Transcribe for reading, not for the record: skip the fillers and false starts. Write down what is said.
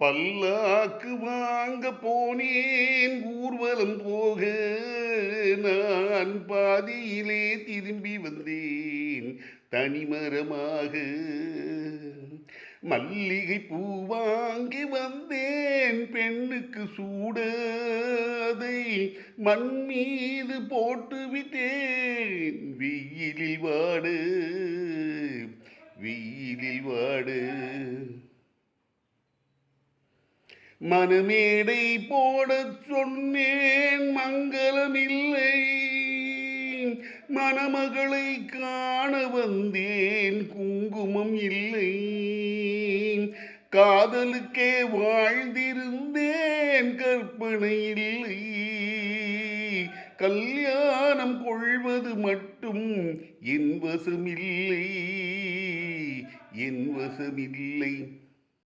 பல்லாக்கு வாங்க போனேன் ஊர்வலம் போக, நான் பாதியிலே திரும்பி வந்தேன் தனிமரமாக. மல்லிகை பூ வாங்கி வந்தேன் பெண்ணுக்கு சூட, அதை மண் மீது போட்டு விட்டேன் வெயிலில் வாடு, வெயிலில் வாடு. மணமேடை போடச் சொன்னேன் மங்களமில்லை, மணமகளை காண வந்தேன் குங்குமம் இல்லை. காதலுக்கே வாழ்ந்திருந்தேன் கற்பனை இல்லை, கல்யாணம் கொள்வது மட்டும் என் வசமில்லை, என் வசமில்லை.